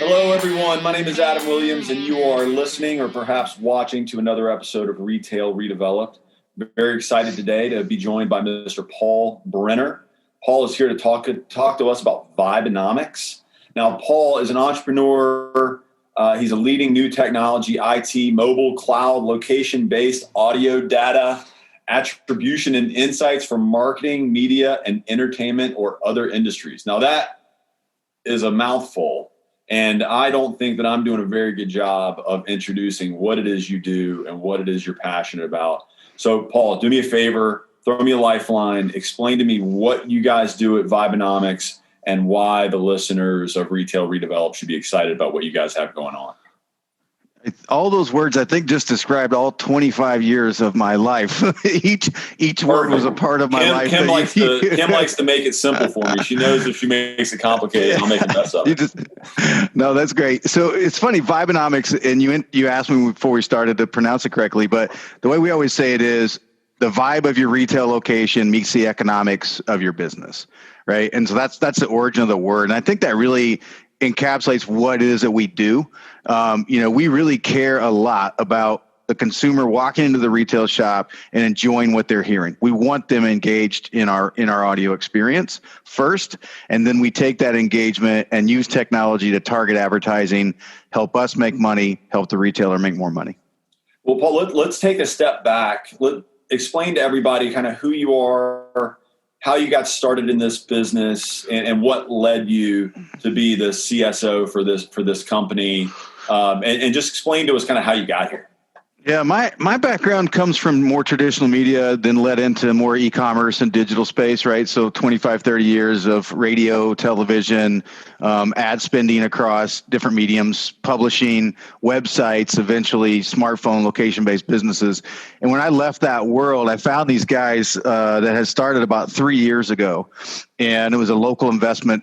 Hello, everyone. My name is Adam Williams, and you are listening or perhaps watching to another episode of Retail Redeveloped. Very excited today to be joined by Mr. Paul Brenner. Paul is here to talk to us about Vibenomics. Now, Paul is an entrepreneur. He's a leading new technology, IT, mobile, cloud, location-based audio data, attribution and insights for marketing, media, and entertainment or other industries. Now, that is a mouthful. And I don't think that I'm doing a very good job of introducing what it is you do and what it is you're passionate about. So, Paul, do me a favor, throw me a lifeline, explain to me what you guys do at Vibenomics and why the listeners of Retail Redeveloped should be excited about what you guys have going on. All those words, I think, just described all 25 years of my life. each word was a part of my life. Kim likes to make it simple for me. She knows if she makes it complicated, I'll make a mess of it. No, that's great. So it's funny, Vibenomics, and you asked me before we started to pronounce it correctly, but the way we always say it is the vibe of your retail location meets the economics of your business, right? And so that's the origin of the word. And I think that really encapsulates what it is that we do. We really care a lot about the consumer walking into the retail shop and enjoying what they're hearing. We want them engaged in our audio experience first, and then we take that engagement and use technology to target advertising, help us make money, help the retailer make more money. Well, Paul, let's take a step back. Explain to everybody kind of who you are, how you got started in this business, and what led you to be the CSO for this company, and just explain to us kind of how you got here. Yeah, my background comes from more traditional media, then led into more e-commerce and digital space, right? So 25, 30 years of radio, television, ad spending across different mediums, publishing, websites, eventually smartphone, location-based businesses. And when I left that world, I found these guys that had started about 3 years ago. And it was a local investment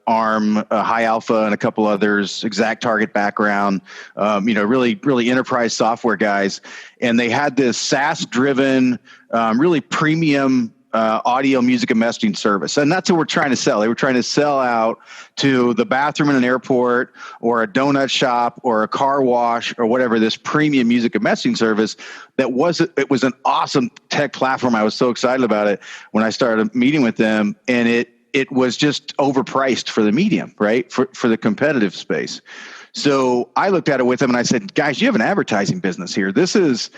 arm, High Alpha, and a couple others, Exact Target background, really enterprise software guys. And they had this SaaS-driven, really premium audio, music, and messaging service. And that's what we're trying to sell. They were trying to sell out to the bathroom in an airport or a donut shop or a car wash or whatever, this premium music and messaging service it was an awesome tech platform. I was so excited about it when I started meeting with them, and it was just overpriced for the medium, right? For the competitive space. So I looked at it with them and I said, guys, you have an advertising business here. This is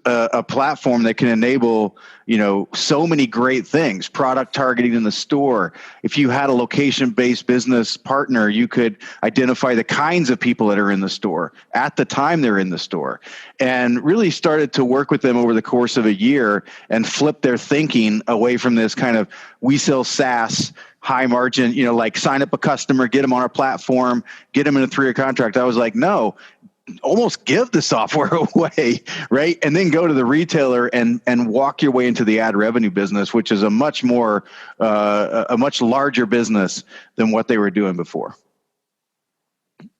a platform that can enable, so many great things, product targeting in the store. If you had a location-based business partner, you could identify the kinds of people that are in the store at the time they're in the store, and really started to work with them over the course of a year and flip their thinking away from this kind of we sell SaaS, high margin, like sign up a customer, get them on our platform, get them in a 3-year contract. I was like, no, almost give the software away, right? And then go to the retailer and walk your way into the ad revenue business, which is a much larger business than what they were doing before.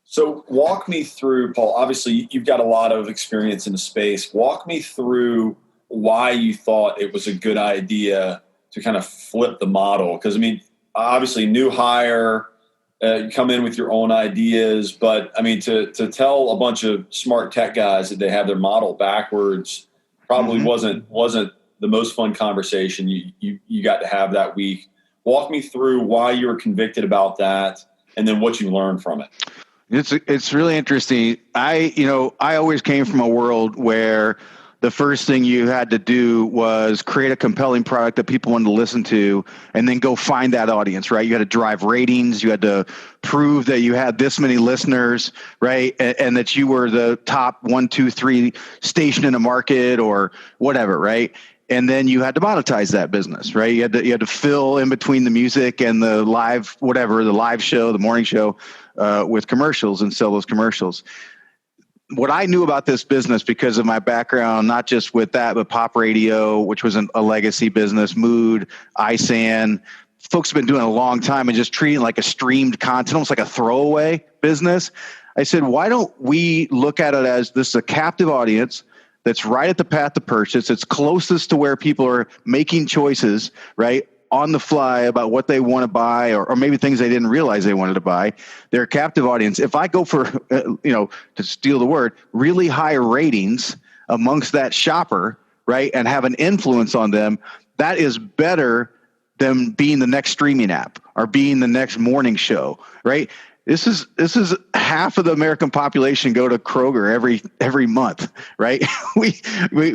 So walk me through, Paul, obviously you've got a lot of experience in the space. Walk me through why you thought it was a good idea to kind of flip the model. Because, obviously new hire, you come in with your own ideas, but to tell a bunch of smart tech guys that they have their model backwards probably wasn't the most fun conversation you got to have that week. Walk me through why you were convicted about that and then what you learned from it. It's really interesting. I always came from a world where the first thing you had to do was create a compelling product that people wanted to listen to and then go find that audience, right? You had to drive ratings. You had to prove that you had this many listeners, right? And that you were the top 1, 2, 3 station in a market or whatever, right? And then you had to monetize that business, right? You had to fill in between the music and the live, whatever, the live show, the morning show with commercials and sell those commercials. What I knew about this business because of my background, not just with that, but pop radio, which was a legacy business, Mood, iSan, folks have been doing it a long time and just treating it like a streamed content, almost like a throwaway business. I said, why don't we look at it as this is a captive audience that's right at the path to purchase. It's closest to where people are making choices, right? on the fly about what they want to buy, or maybe things they didn't realize they wanted to buy. They're a captive audience. If I go for, to steal the word, really high ratings amongst that shopper, right, and have an influence on them, that is better than being the next streaming app or being the next morning show, right? This is half of the American population go to Kroger every month, right?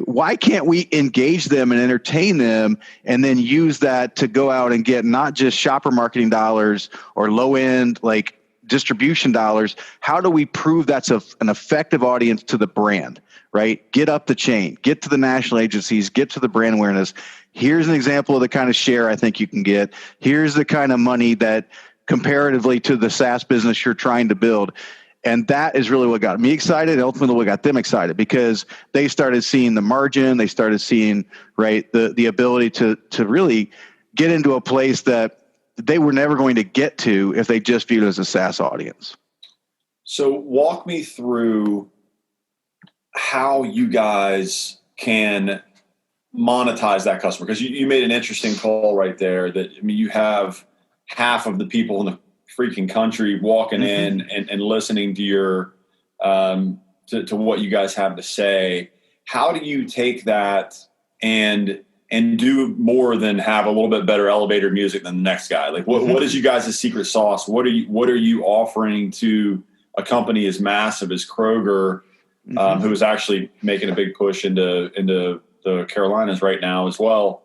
Why can't we engage them and entertain them, and then use that to go out and get not just shopper marketing dollars or low end like distribution dollars? How do we prove that's an effective audience to the brand, right? Get up the chain, get to the national agencies, get to the brand awareness. Here's an example of the kind of share I think you can get. Here's the kind of money that comparatively to the SaaS business you're trying to build. And that is really what got me excited, and ultimately what got them excited, because they started seeing the margin, they started seeing, right, the ability to really get into a place that they were never going to get to if they just viewed it as a SaaS audience. So walk me through how you guys can monetize that customer, because you made an interesting call right there that, I mean, you have half of the people in the freaking country walking in and listening to your to what you guys have to say. How do you take that and do more than have a little bit better elevator music than the next guy? Like what is you guys' secret sauce? What are you offering to a company as massive as Kroger, who is actually making a big push into the Carolinas right now as well?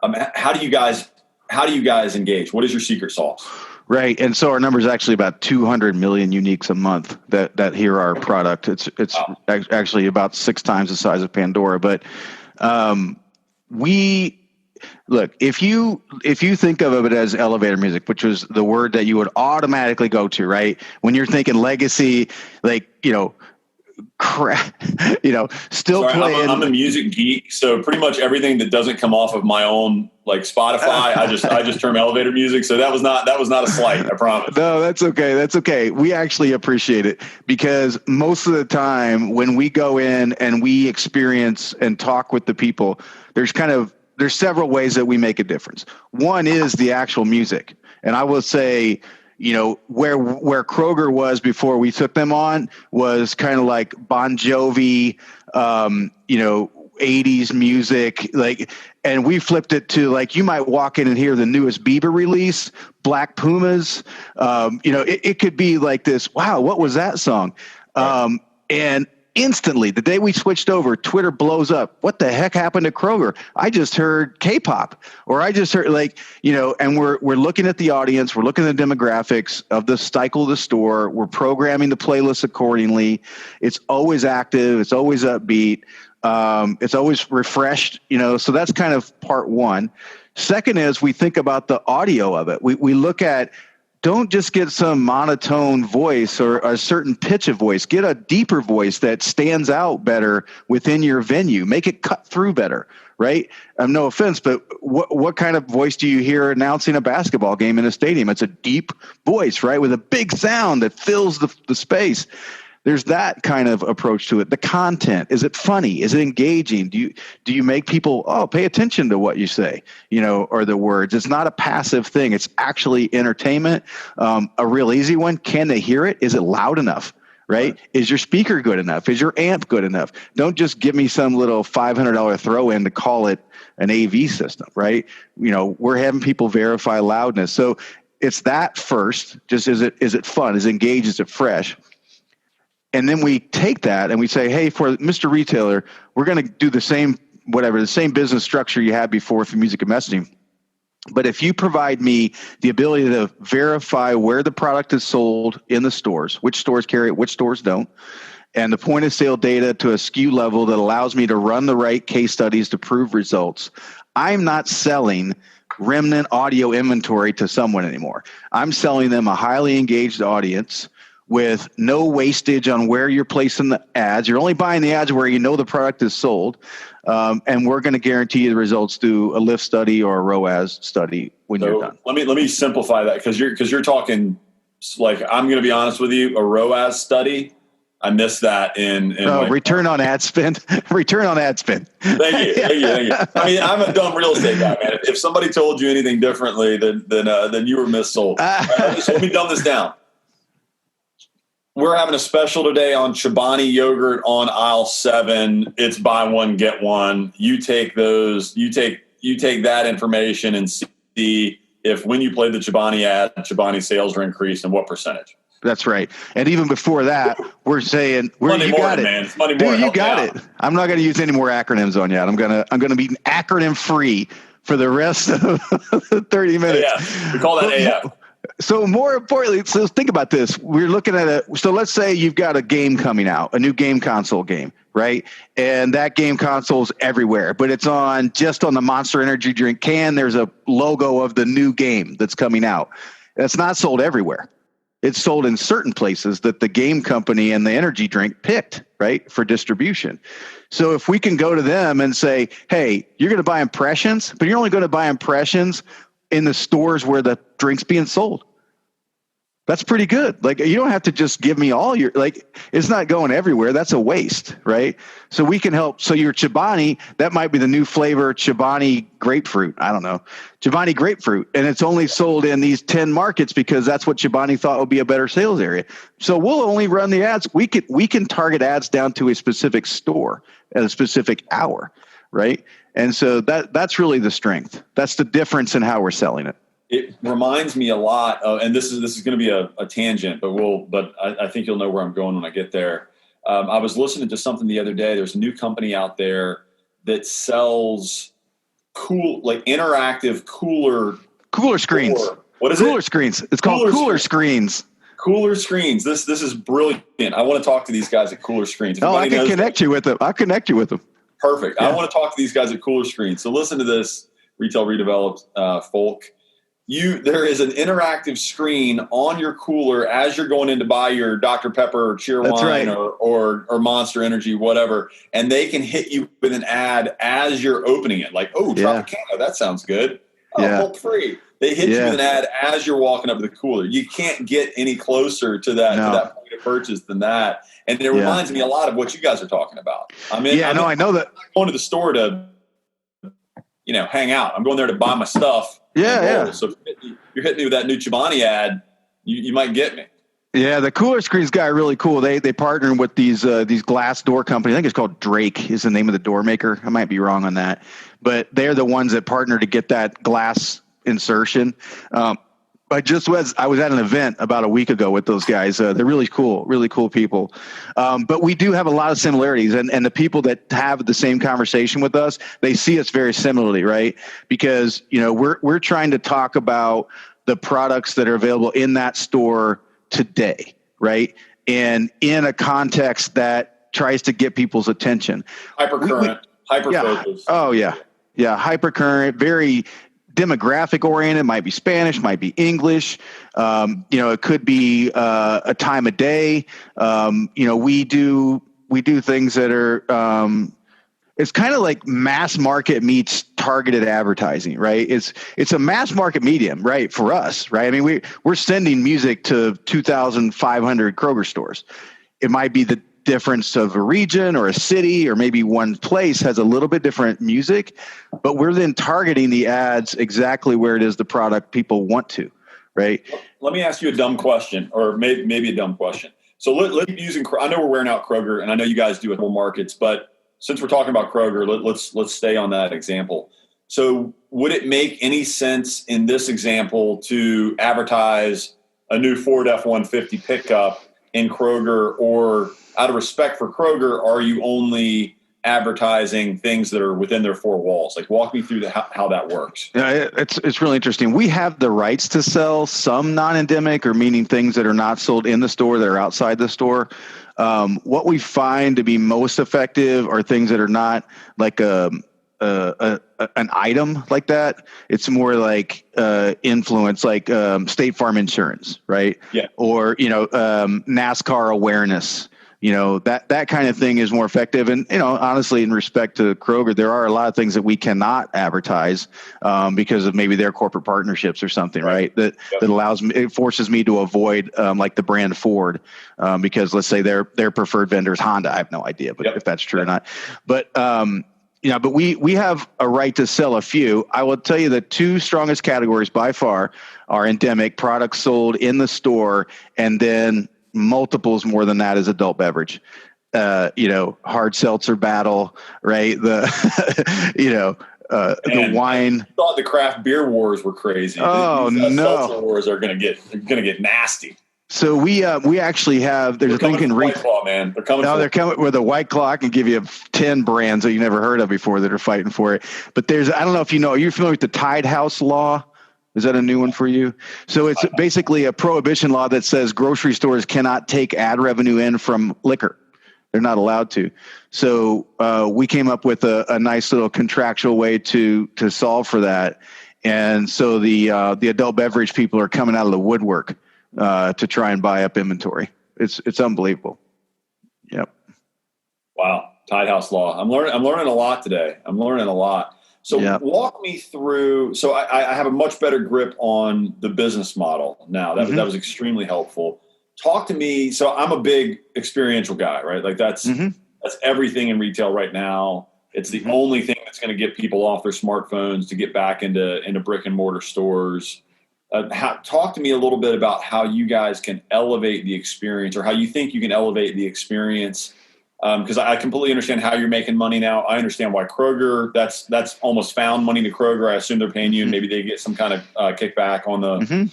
How do you guys engage? What is your secret sauce? Right. And so our number is actually about 200 million uniques a month that hear our product. It's actually about 6 times the size of Pandora. But look, if you think of it as elevator music, which was the word that you would automatically go to, right? When you're thinking legacy, like, crap, still Sorry, playing. I'm a music geek, so pretty much everything that doesn't come off of my own like Spotify, I just term elevator music. So that was not a slight, I promise. No, that's okay. That's okay. We actually appreciate it, because most of the time when we go in and we experience and talk with the people, there's several ways that we make a difference. One is the actual music, and I will say, where Kroger was before we took them on was kind of like Bon Jovi, 80s music, and we flipped it to, like, you might walk in and hear the newest Bieber release, Black Pumas. It could be like this, wow, what was that song? Right. And instantly, the day we switched over, Twitter blows up. What the heck happened to Kroger? I just heard K-pop, or I just heard and we're looking at the audience, we're looking at the demographics of the cycle of the store, we're programming the playlist accordingly. It's always active, it's always upbeat, it's always refreshed, so that's kind of part one. Second is we think about the audio of it. We look at, don't just get some monotone voice or a certain pitch of voice. Get a deeper voice that stands out better within your venue. Make it cut through better, right? No offense, but what kind of voice do you hear announcing a basketball game in a stadium? It's a deep voice, right, with a big sound that fills the space. There's that kind of approach to it. The content, is it funny? Is it engaging? Do you make people, pay attention to what you say, or the words? It's not a passive thing. It's actually entertainment. A real easy one, can they hear it? Is it loud enough? Right? Is your speaker good enough? Is your amp good enough? Don't just give me some little $500 throw in to call it an AV system, right? We're having people verify loudness. So it's that first. Just is it fun? Is it engaged? Is it fresh? And then we take that and we say, hey, for Mr. Retailer, we're going to do the same business structure you had before for music and messaging. But if you provide me the ability to verify where the product is sold in the stores, which stores carry it, which stores don't, and the point of sale data to a SKU level that allows me to run the right case studies to prove results, I'm not selling remnant audio inventory to someone anymore. I'm selling them a highly engaged audience with no wastage on where you're placing the ads. You're only buying the ads where the product is sold. And we're going to guarantee you the results through a lift study or a ROAS study when you're done. Let me simplify that, because you're talking, like, I'm going to be honest with you, a ROAS study I missed that in return on ad spend. Return on ad spend. Thank you. I mean, I'm a dumb real estate guy, man. If somebody told you anything differently, then you were missold. So let me dumb this down. We're having a special today on Chobani yogurt on aisle 7. It's buy one get one. You take those. You take that information and see if when you play the Chobani ad, Chobani sales are increased and what percentage. That's right. And even before that, we're saying you got it, man. It's Monday morning. Dude, you got it. I'm not going to use any more acronyms on you. I'm going to be acronym free for the rest of 30 minutes. Yeah, we call that AF. So more importantly, so think about this. We're looking at so let's say you've got a game coming out, a new game console game, right? And that game console is everywhere, but it's just on the Monster Energy drink can. There's a logo of the new game that's coming out. That's not sold everywhere. It's sold in certain places that the game company and the energy drink picked, right, for distribution. So if we can go to them and say, hey, you're going to buy impressions, but you're only going to buy impressions in the stores where the drink's being sold. That's pretty good. Like, you don't have to just give me all your, like, it's not going everywhere. That's a waste, right? So we can help. So your Chobani, that might be the new flavor, Chobani grapefruit. I don't know. Chobani grapefruit. And it's only sold in these 10 markets because that's what Chobani thought would be a better sales area. So we'll only run the ads. We can target ads down to a specific store at a specific hour, right? And so that's really the strength. That's the difference in how we're selling it. It reminds me a lot of, and this is going to be a tangent, but I think you'll know where I'm going when I get there. I was listening to something the other day. There's a new company out there that sells interactive cooler screens. What is Cooler screens. It's called Cooler Screens. Cooler Screens. This is brilliant. I want to talk to these guys at Cooler Screens. I can connect you with them. I'll connect you with them. Perfect. Yeah. I want to talk to these guys at Cooler Screens. So listen to this, Retail Redeveloped folk. There is an interactive screen on your cooler as you're going in to buy your Dr. Pepper or Cheerwine or Monster Energy, whatever, and they can hit you with an ad as you're opening it. Like, oh, Tropicana, that sounds good. Oh, Hulk free. They hit you with an ad as you're walking up to the cooler. You can't get any closer to that point of purchase than that. And it reminds me a lot of what you guys are talking about. I know that. I'm not going to the store to, hang out. I'm going there to buy my stuff. Yeah. So if you're hitting me with that new Chobani ad, you might get me. Yeah, the Cooler Screens guy are really cool. They partner with these glass door companies. I think it's called Drake is the name of the door maker. I might be wrong on that, but they're the ones that partner to get that glass insertion. I was at an event about a week ago with those guys. They're really cool people. But we do have a lot of similarities, and the people that have the same conversation with us, they see us very similarly, right? Because, we're trying to talk about the products that are available in that store today, right? And in a context that tries to get people's attention. Hypercurrent, hyperfocus. Oh, yeah. Yeah, hypercurrent, very demographic oriented, might be Spanish, might be English. It could be a time of day. We do things that are, it's kind of like mass market meets targeted advertising, right? It's a mass market medium, right? For us, right? I mean, we're sending music to 2,500 Kroger stores. It might be the difference of a region or a city or maybe one place has a little bit different music, but we're then targeting the ads exactly where it is the product people want to, right? Let me ask you a dumb question, or maybe a dumb question. So let's using, I know we're wearing out Kroger, and I know you guys do it in all markets, but since we're talking about Kroger, let's stay on that example. So would it make any sense in this example to advertise a new Ford F-150 pickup in Kroger, or out of respect for Kroger, are you only advertising things that are within their four walls? Like, walk me through how that works. Yeah, it's really interesting. We have the rights to sell some non-endemic, or meaning things that are not sold in the store that are outside the store. What we find to be most effective are things that are not like an item like that. It's more like influence, like State Farm insurance, right? Yeah. Or NASCAR awareness. that kind of thing is more effective. And, honestly, in respect to Kroger, there are a lot of things that we cannot advertise because of maybe their corporate partnerships or something, right? That allows me, it forces me to avoid like the brand Ford because let's say their preferred vendor is Honda. I have no idea, but if that's true or not. But, but we have a right to sell a few. I will tell you the two strongest categories by far are endemic, products sold in the store, and then multiples more than that is adult beverage. Hard seltzer battle, right? The the wine. I thought the craft beer wars were crazy. Oh, These no. seltzer wars are going to get nasty. So we actually have, there's a thing in White Claw, man. They're coming. They're coming with a White Claw. I can give you 10 brands that you never heard of before that are fighting for it. But I don't know if are you familiar with the Tide House law? Is that a new one for you? So it's basically a prohibition law that says grocery stores cannot take ad revenue in from liquor. They're not allowed to. So we came up with a nice little contractual way to solve for that. And so the adult beverage people are coming out of the woodwork to try and buy up inventory. It's unbelievable. Yep. Wow. Tide House law. I'm learning a lot today. I'm learning a lot. So walk me through. So I have a much better grip on the business model now. That was extremely helpful. Talk to me. So I'm a big experiential guy, right? Like that's everything in retail right now. It's the only thing that's going to get people off their smartphones to get back into brick and mortar stores. Talk to me a little bit about how you guys can elevate the experience, or how you think you can elevate the experience. Because I completely understand how you're making money now. I understand why Kroger, that's almost found money to Kroger. I assume they're paying you and maybe they get some kind of kickback on the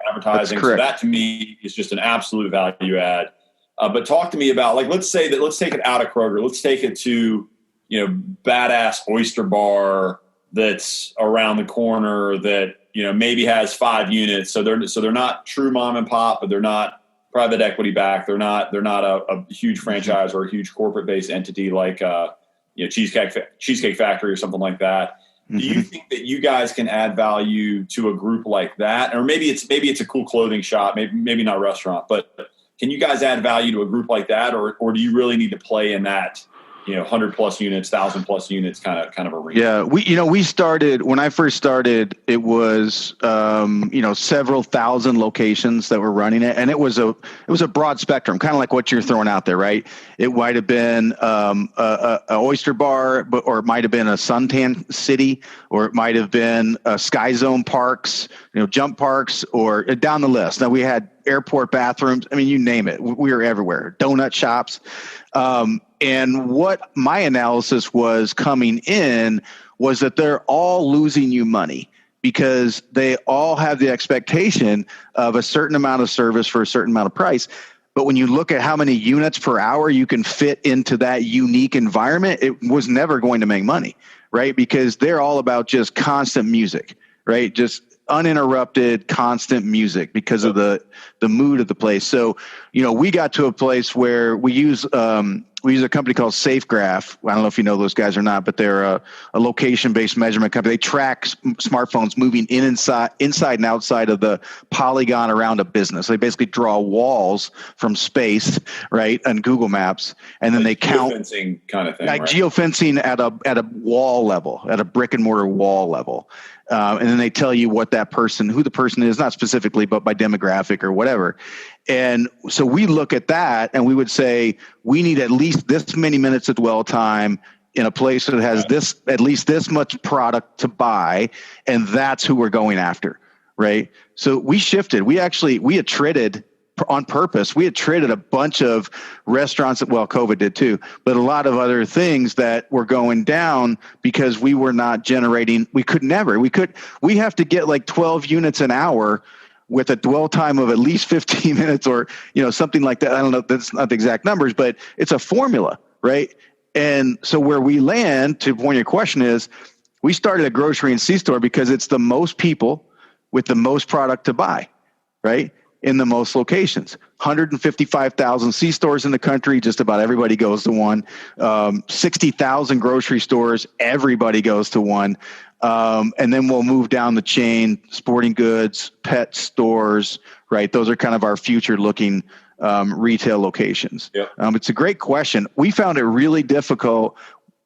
advertising. So that to me is just an absolute value add. But talk to me about, like, let's take it out of Kroger. Let's take it to, badass oyster bar that's around the corner that, maybe has 5 units. So they're not true mom and pop, but they're not private equity backed. They're not a huge franchise or a huge corporate based entity like Cheesecake Factory or something like that. Do you think that you guys can add value to a group like that? Or maybe it's a cool clothing shop, maybe not a restaurant, but can you guys add value to a group like that, or do you really need to play in that 100 plus units, 1,000 plus units kind of arena? Yeah, we started, when I first started, it was several thousand locations that were running it, and it was a broad spectrum, kind of like what you're throwing out there, right? It might have been a oyster bar, or it might have been a suntan city, or it might have been Sky Zone parks, jump parks, or down the list. Now we had airport bathrooms. I mean, you name it. We were everywhere. Donut shops. And what my analysis was coming in was that they're all losing you money because they all have the expectation of a certain amount of service for a certain amount of price. But when you look at how many units per hour you can fit into that unique environment, it was never going to make money, right? Because they're all about just constant music, right? Just uninterrupted, constant music because of the mood of the place. So, we got to a place where we use a company called SafeGraph. I don't know if you know those guys or not, but they're a location-based measurement company. They track smartphones moving inside and outside of the polygon around a business. They basically draw walls from space, right, on Google Maps, and then they count geofencing kind of thing, like right? Geofencing at a wall level, at a brick and mortar wall level. And then they tell you who the person is, not specifically, but by demographic or whatever. And so we look at that and we would say, we need at least this many minutes of dwell time in a place that has at least this much product to buy. And that's who we're going after. Right. So we shifted. We attrited on purpose. We attrited a bunch of restaurants that, COVID did too, but a lot of other things that were going down because we were not generating. We have to get like 12 units an hour with a dwell time of at least 15 minutes or, something like that. I don't know. That's not the exact numbers, but it's a formula. Right. And so where we land, to point your question, is we started a grocery and C-store because it's the most people with the most product to buy. Right. In the most locations, 155,000 C-stores in the country. Just about everybody goes to one. 60,000 grocery stores. Everybody goes to one. And then we'll move down the chain, sporting goods, pet stores, right? Those are kind of our future looking retail locations? Yep. It's a great question. We found it really difficult.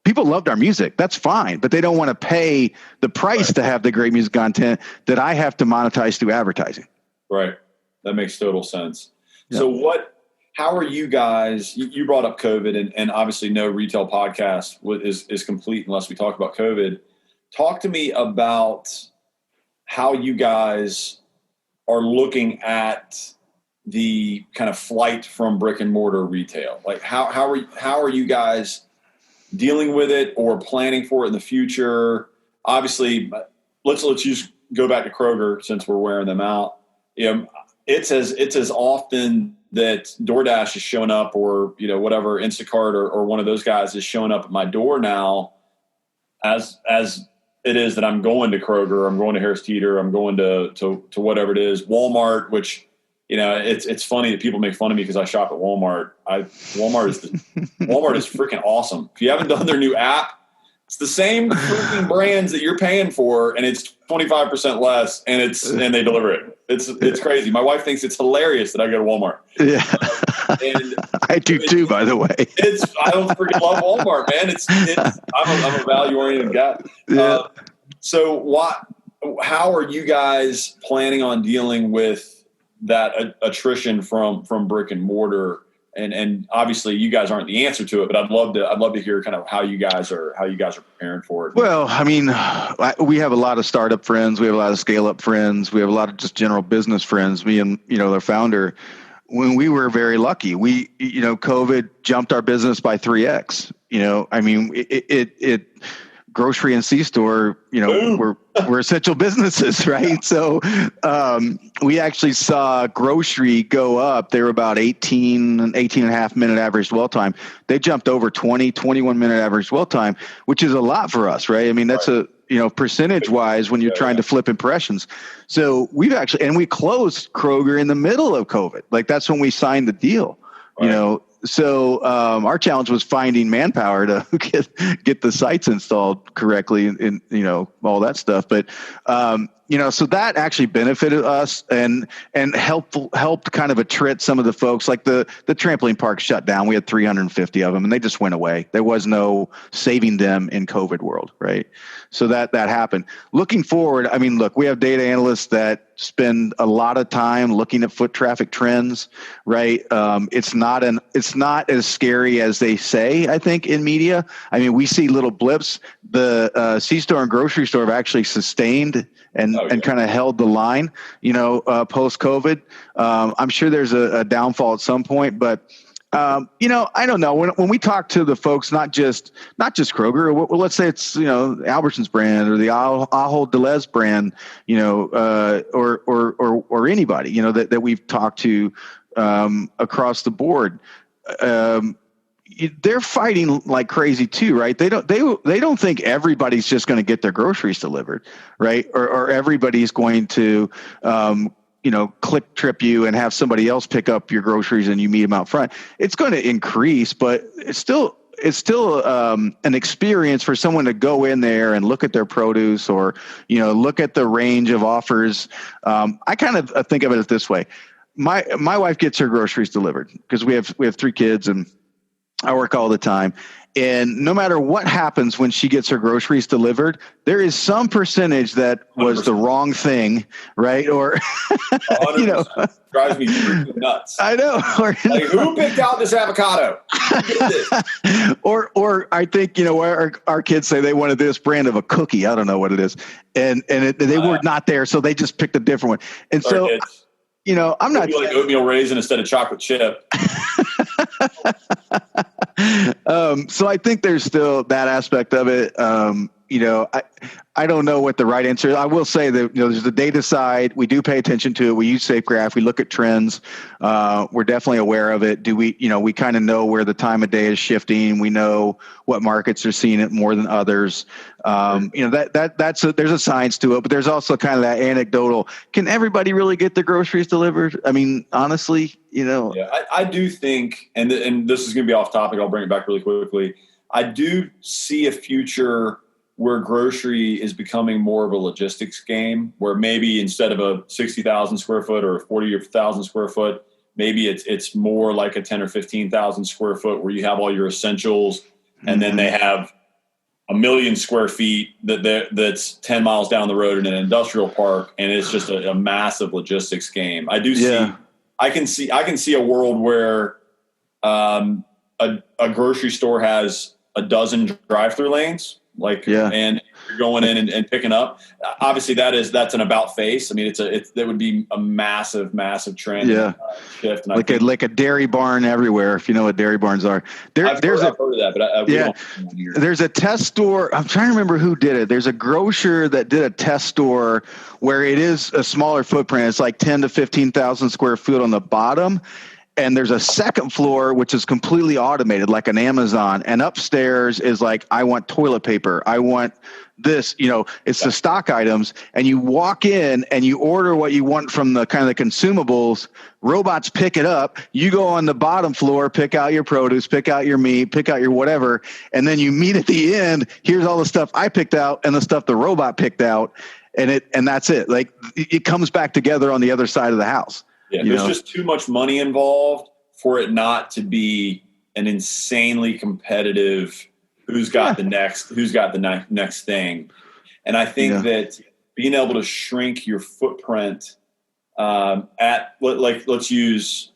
People loved our music. That's fine, but they don't want to pay the price to have the great music content that I have to monetize through advertising. Right. That makes total sense. Yep. So how are you guys, you brought up COVID, and obviously no retail podcast is complete unless we talk about COVID. Talk to me about how you guys are looking at the kind of flight from brick and mortar retail. Like how are you guys dealing with it or planning for it in the future? Obviously, let's just go back to Kroger since we're wearing them out. It's as often that DoorDash is showing up, or whatever, Instacart or one of those guys is showing up at my door now, as it is that I'm going to Kroger, I'm going to Harris Teeter, I'm going to whatever it is, Walmart, which it's funny that people make fun of me because I shop at Walmart. Walmart is freaking awesome. If you haven't done their new app, it's the same freaking brands that you're paying for, and it's 25% less, and they deliver it. It's crazy. My wife thinks it's hilarious that I go to Walmart. Yeah, and I do too. By the way, I don't freaking love Walmart, man. I'm a value oriented guy. Yeah. How are you guys planning on dealing with that attrition from brick and mortar? And obviously you guys aren't the answer to it, but I'd love to hear kind of how you guys are preparing for it. Well, I mean, we have a lot of startup friends. We have a lot of scale up friends. We have a lot of just general business friends. Me and, their founder, when we were very lucky, COVID jumped our business by 3x. I mean, it grocery and C-store, we're essential businesses, right? So we actually saw grocery go up. They were about 18 and a half minute average dwell time. They jumped over 21 minute average dwell time, which is a lot for us, right? I mean, that's percentage wise when you're trying to flip impressions. So we closed Kroger in the middle of COVID. Like that's when we signed the deal, So our challenge was finding manpower to get the sites installed correctly and all that stuff. But so that actually benefited us and helped kind of attrit some of the folks. Like the trampoline park shut down. We had 350 of them, and they just went away. There was no saving them in COVID world, right? So that happened. Looking forward, I mean, look, we have data analysts that spend a lot of time looking at foot traffic trends, right? It's not as scary as they say, I think, in media. I mean, we see little blips. The C-store and grocery store have actually sustained and kind of held the line, post-COVID. I'm sure there's a downfall at some point, but I don't know. When we talk to the folks, not just Kroger, well, let's say it's Albertsons brand or the Ahold Delhaize brand, or anybody that we've talked to across the board. They're fighting like crazy too, right? They don't think everybody's just going to get their groceries delivered, right? Or everybody's going to click trip you and have somebody else pick up your groceries and you meet them out front. It's going to increase, but it's still an experience for someone to go in there and look at their produce or look at the range of offers. I kind of think of it this way. My wife gets her groceries delivered because we have 3 kids and I work all the time. And no matter what happens when she gets her groceries delivered, there is some percentage that was 100%. The wrong thing, right? Or, drives me freaking nuts. I know. Like, who picked out this avocado? Who did this? Or I think, our kids say they wanted this brand of a cookie. I don't know what it is. And they were not there. So they just picked a different one. And so, kids. I'm not like oatmeal raisin instead of chocolate chip. So I think there's still that aspect of it. I don't know what the right answer is. I will say that, there's the data side. We do pay attention to it. We use SafeGraph. We look at trends. We're definitely aware of it. We kind of know where the time of day is shifting. We know what markets are seeing it more than others. There's a science to it, but there's also kind of that anecdotal. Can everybody really get their groceries delivered? I mean, honestly, Yeah, I do think, and this is going to be off topic. I'll bring it back really quickly. I do see a future where grocery is becoming more of a logistics game, where maybe instead of a 60,000 square foot or a 40,000 square foot, maybe it's more like a 10 or 15,000 square foot where you have all your essentials, and then they have 1 million square feet that's 10 miles down the road in an industrial park, and it's just a massive logistics game. I can see a world where a grocery store has a dozen drive-through lanes, and you're going in and picking up. Obviously, that's an about face. I mean, that would be a massive trend. Shift. And like a dairy barn everywhere. If you know what dairy barns are, I've heard of that, but we don't. There's a test store. I'm trying to remember who did it. There's a grocer that did a test store where it is a smaller footprint. It's like 10 to 15,000 square foot on the bottom. And there's a second floor, which is completely automated, like an Amazon. And upstairs is like, I want toilet paper. I want this, it's the stock items. And you walk in and you order what you want from the kind of the consumables. Robots pick it up. You go on the bottom floor, pick out your produce, pick out your meat, pick out your whatever. And then you meet at the end. Here's all the stuff I picked out and the stuff the robot picked out. And that's it. Like, it comes back together on the other side of the house. Yeah, there's just too much money involved for it not to be an insanely competitive who's got the next thing. And I think that being able to shrink your footprint let's use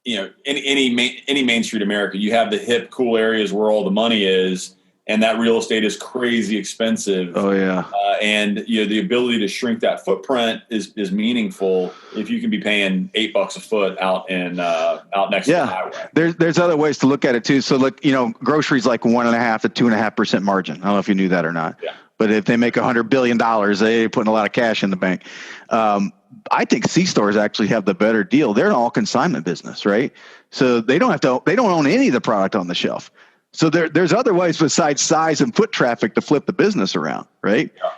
any Main Street America. You have the hip, cool areas where all the money is, and that real estate is crazy expensive. Oh yeah. And the ability to shrink that footprint is meaningful if you can be paying $8 a foot out next to the highway. There's other ways to look at it too. So look, groceries like 1.5% to 2.5% margin. I don't know if you knew that or not. Yeah. But if they make $100 billion, they're putting a lot of cash in the bank. I think C-stores actually have the better deal. They're an all consignment business, right? So they don't own any of the product on the shelf. So there's other ways besides size and foot traffic to flip the business around, right? Yeah.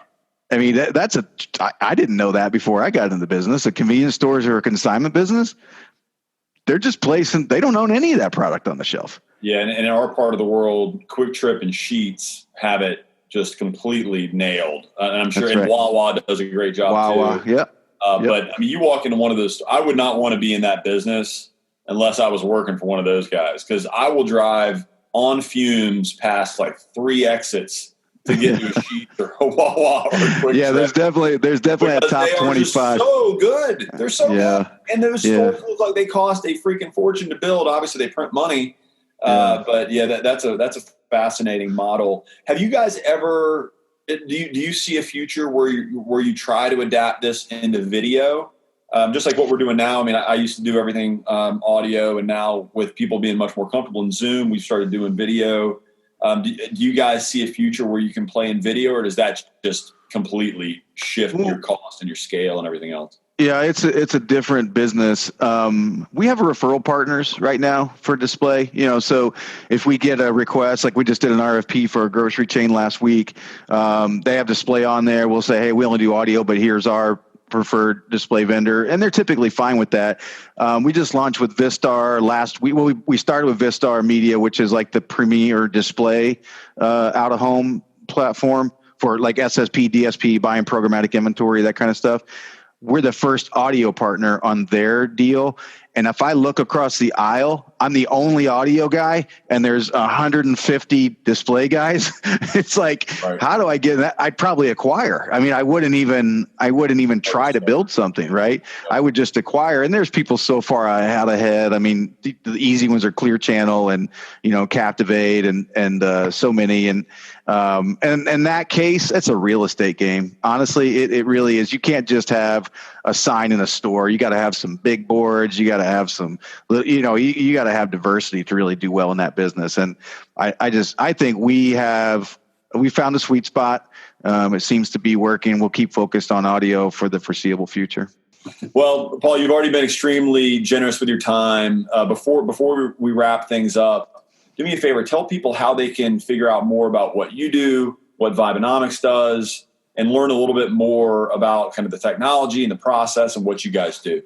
I mean, I didn't know that before I got in the business. The convenience stores are a consignment business. They're just they don't own any of that product on the shelf. Yeah, and in our part of the world, Quick Trip and Sheetz have it just completely nailed. And I'm sure Wawa does a great job too. Yeah. But I mean, you walk into one of those, I would not want to be in that business unless I was working for one of those guys, because I will drive on fumes past like 3 exits to get to a Sheetz or a Wawa or a Quick Trip. There's definitely a top 25. So good. They're so good. And those stores look like they cost a freaking fortune to build. Obviously, they print money. But that's a fascinating model. Have you guys ever? Do you see a future where you try to adapt this into video, just like what we're doing now? I mean, I used to do everything audio, and now with people being much more comfortable in Zoom, we've started doing video. Do you guys see a future where you can play in video, or does that just completely shift your cost and your scale and everything else? Yeah, it's a different business. We have referral partners right now for display. So if we get a request, like we just did an RFP for a grocery chain last week, they have display on there. We'll say, hey, we only do audio, but here's our preferred display vendor, and they're typically fine with that. We just launched with Vistar last week. Well, we started with Vistar Media, which is like the premier display out of home platform for like SSP, DSP, buying programmatic inventory, that kind of stuff. We're the first audio partner on their deal. And if I look across the aisle, I'm the only audio guy, and there's 150 display guys. It's like, How do I get that? I'd probably acquire. I mean, I wouldn't even try to build something, right? I would just acquire. And there's people so far out ahead. I mean, the easy ones are Clear Channel and Captivate and so many. And in that case, it's a real estate game. Honestly, it really is. You can't just have a sign in a store. You got to have some big boards. You got to have some, you got to have diversity to really do well in that business. And I think we found a sweet spot. It seems to be working. We'll keep focused on audio for the foreseeable future. Well, Paul, you've already been extremely generous with your time. Before we wrap things up, do me a favor, tell people how they can figure out more about what you do, what Vibenomics does, and learn a little bit more about kind of the technology and the process and what you guys do.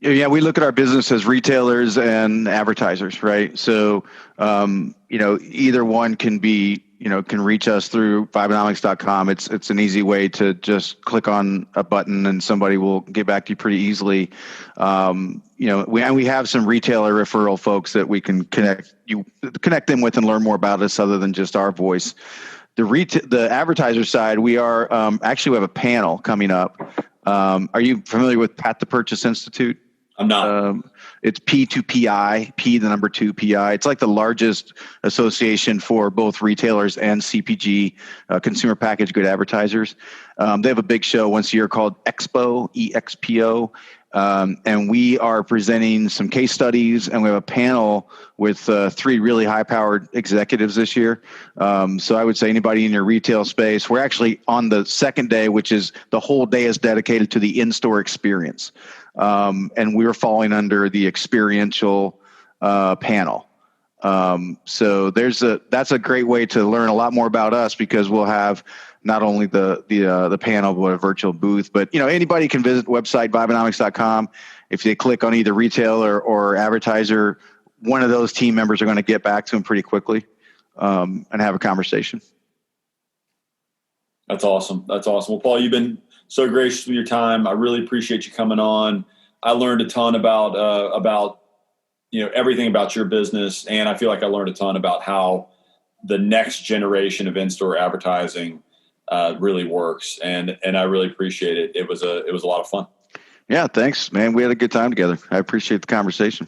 Yeah, we look at our business as retailers and advertisers, right? So, either one can be, can reach us through Vibenomics.com. It's an easy way to just click on a button and somebody will get back to you pretty easily. We have some retailer referral folks that we can connect them with and learn more about us other than just our voice. The advertiser side, we are actually we have a panel coming up. Are you familiar with Pat the Purchase Institute? I'm not. It's P2PI, P the number 2 PI. It's like the largest association for both retailers and CPG, consumer packaged good advertisers. They have a big show once a year called Expo, EXPO. And we are presenting some case studies, and we have a panel with 3 really high-powered executives this year. So I would say anybody in your retail space, we're actually on the second day, which is the whole day is dedicated to the in-store experience. And we're falling under the experiential panel. So that's a great way to learn a lot more about us, because we'll have not only the panel, but a virtual booth. But anybody can visit the website Vibenomics.com. If they click on either retailer or advertiser, one of those team members are going to get back to them pretty quickly and have a conversation. That's awesome. Well, Paul, you've been so gracious with your time. I really appreciate you coming on. I learned a ton about everything about your business, and I feel like I learned a ton about how the next generation of in-store advertising really works, and I really appreciate it. It was a lot of fun. Yeah, thanks, man. We had a good time together. I appreciate the conversation.